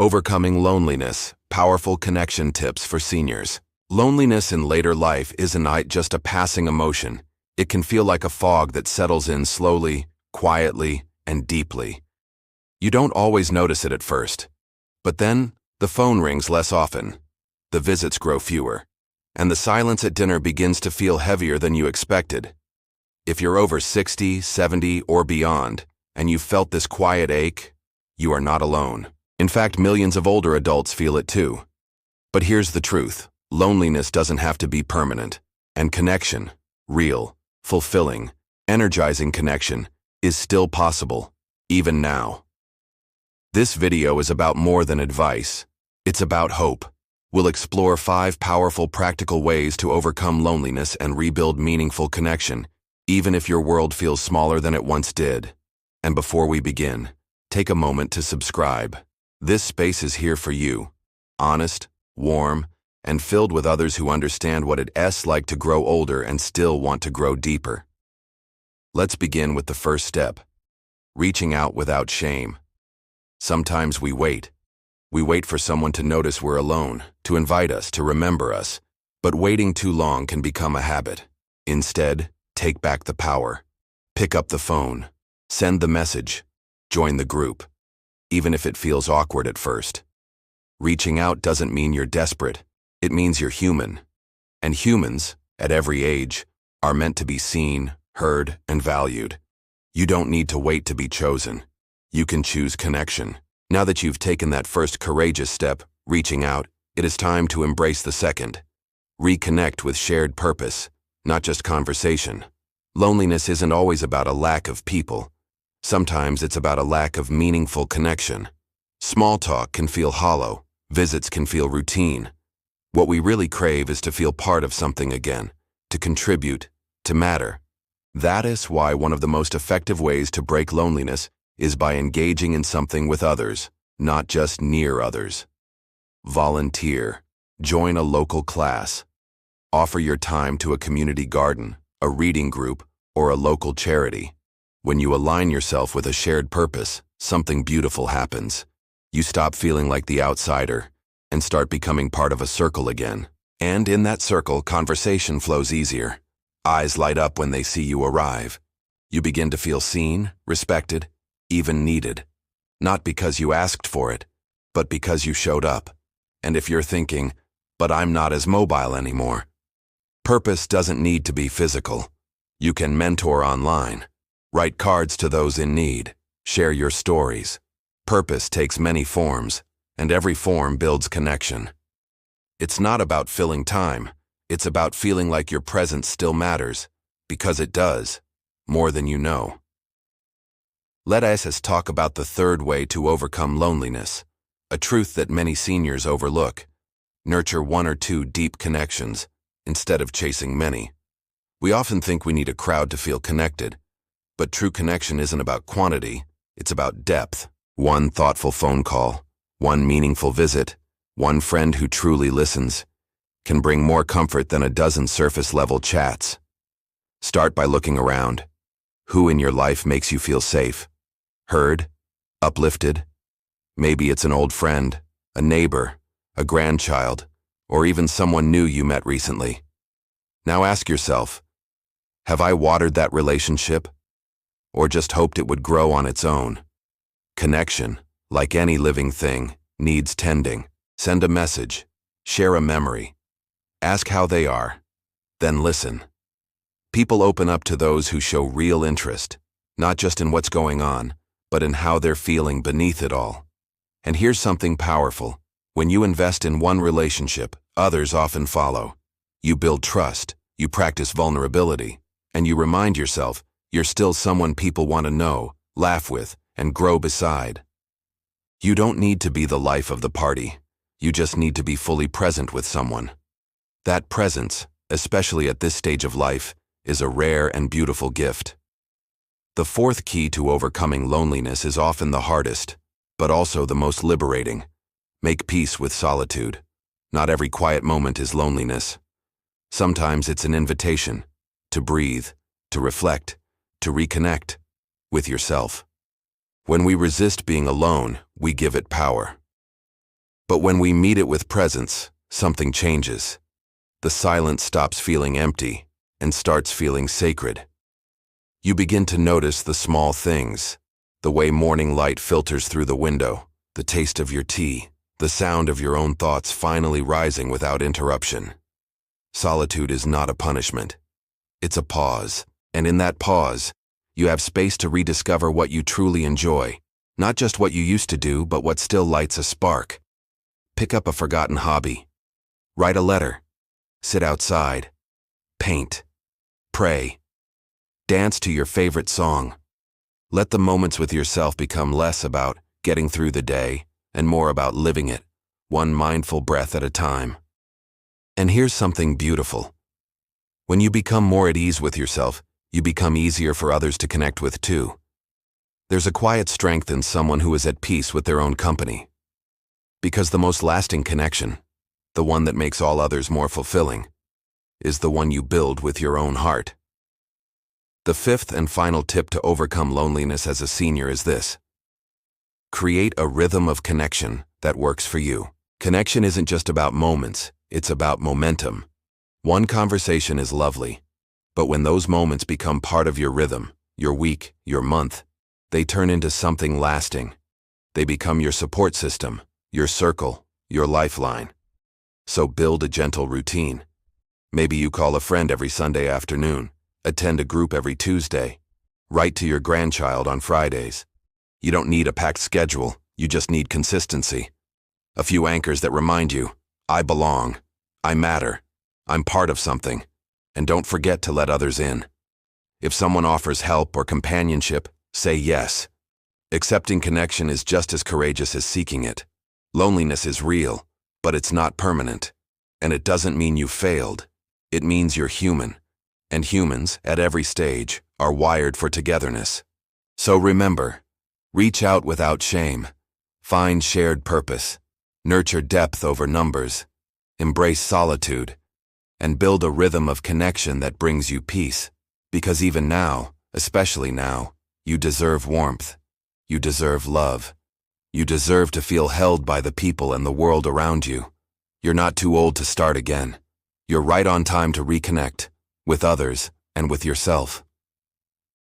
Overcoming loneliness, powerful connection tips for seniors. Loneliness in later life isn't just a passing emotion. It can feel like a fog that settles in slowly, quietly, and deeply. You don't always notice it at first. But then, the phone rings less often, the visits grow fewer, and the silence at dinner begins to feel heavier than you expected. If you're over 60, 70, or beyond, and you've felt this quiet ache, you are not alone. In fact, millions of older adults feel it too. But here's the truth. Loneliness doesn't have to be permanent. And connection, real, fulfilling, energizing connection, is still possible, even now. This video is about more than advice. It's about hope. We'll explore 5 powerful practical ways to overcome loneliness and rebuild meaningful connection, even if your world feels smaller than it once did. And before we begin, take a moment to subscribe. This space is here for you, honest, warm, and filled with others who understand what it's like to grow older and still want to grow deeper. Let's begin with the first step, reaching out without shame. Sometimes we wait. We wait for someone to notice we're alone, to invite us, to remember us. But waiting too long can become a habit. Instead, take back the power. Pick up the phone. Send the message. Join the group. Even if it feels awkward at first. Reaching out doesn't mean you're desperate. It means you're human. And humans, at every age, are meant to be seen, heard, and valued. You don't need to wait to be chosen. You can choose connection. Now that you've taken that first courageous step, reaching out, it is time to embrace the second. Reconnect with shared purpose, not just conversation. Loneliness isn't always about a lack of people. Sometimes it's about a lack of meaningful connection. Small talk can feel hollow. Visits can feel routine. What we really crave is to feel part of something again, to contribute, to matter. That is why one of the most effective ways to break loneliness is by engaging in something with others, not just near others. Volunteer. Join a local class. Offer your time to a community garden, a reading group, or a local charity. When you align yourself with a shared purpose, something beautiful happens. You stop feeling like the outsider and start becoming part of a circle again. And in that circle, conversation flows easier. Eyes light up when they see you arrive. You begin to feel seen, respected, even needed. Not because you asked for it, but because you showed up. And if you're thinking, but I'm not as mobile anymore. Purpose doesn't need to be physical. You can mentor online. Write cards to those in need. Share your stories. Purpose takes many forms, and every form builds connection. It's not about filling time. It's about feeling like your presence still matters, because it does, more than you know. Let us talk about the third way to overcome loneliness, a truth that many seniors overlook. Nurture 1 or 2 deep connections, instead of chasing many. We often think we need a crowd to feel connected, but true connection isn't about quantity, it's about depth. 1 thoughtful phone call, 1 meaningful visit, 1 friend who truly listens, can bring more comfort than a dozen surface-level chats. Start by looking around. Who in your life makes you feel safe, heard, uplifted? Maybe it's an old friend, a neighbor, a grandchild, or even someone new you met recently. Now ask yourself, have I watered that relationship? Or just hoped it would grow on its own? Connection, like any living thing, needs tending. Send a message, share a memory, ask how they are, then listen. People open up to those who show real interest, not just in what's going on, but in how they're feeling beneath it all. And here's something powerful. When you invest in one relationship, others often follow. You build trust, you practice vulnerability, and you remind yourself you're still someone people want to know, laugh with, and grow beside. You don't need to be the life of the party. You just need to be fully present with someone. That presence, especially at this stage of life, is a rare and beautiful gift. The fourth key to overcoming loneliness is often the hardest, but also the most liberating. Make peace with solitude. Not every quiet moment is loneliness. Sometimes it's an invitation to breathe, to reflect, to reconnect with yourself. When we resist being alone, we give it power. But when we meet it with presence, something changes. The silence stops feeling empty and starts feeling sacred. You begin to notice the small things, the way morning light filters through the window, the taste of your tea, the sound of your own thoughts finally rising without interruption. Solitude is not a punishment. It's a pause, and in that pause, you have space to rediscover what you truly enjoy, not just what you used to do, but what still lights a spark. Pick up a forgotten hobby. Write a letter. Sit outside. Paint. Pray. Dance to your favorite song. Let the moments with yourself become less about getting through the day and more about living it, one mindful breath at a time. And here's something beautiful. When you become more at ease with yourself, you become easier for others to connect with too. There's a quiet strength in someone who is at peace with their own company. Because the most lasting connection, the one that makes all others more fulfilling, is the one you build with your own heart. The fifth and final tip to overcome loneliness as a senior is this. Create a rhythm of connection that works for you. Connection isn't just about moments, it's about momentum. One conversation is lovely, but when those moments become part of your rhythm, your week, your month, they turn into something lasting. They become your support system, your circle, your lifeline. So build a gentle routine. Maybe you call a friend every Sunday afternoon, attend a group every Tuesday, write to your grandchild on Fridays. You don't need a packed schedule, you just need consistency. A few anchors that remind you, I belong, I matter, I'm part of something, and don't forget to let others in. If someone offers help or companionship, say yes. Accepting connection is just as courageous as seeking it. Loneliness is real, but it's not permanent. And it doesn't mean you failed. It means you're human. And humans, at every stage, are wired for togetherness. So remember, reach out without shame. Find shared purpose. Nurture depth over numbers. Embrace solitude. And build a rhythm of connection that brings you peace. Because even now, especially now, you deserve warmth. You deserve love. You deserve to feel held by the people and the world around you. You're not too old to start again. You're right on time to reconnect, with others and with yourself.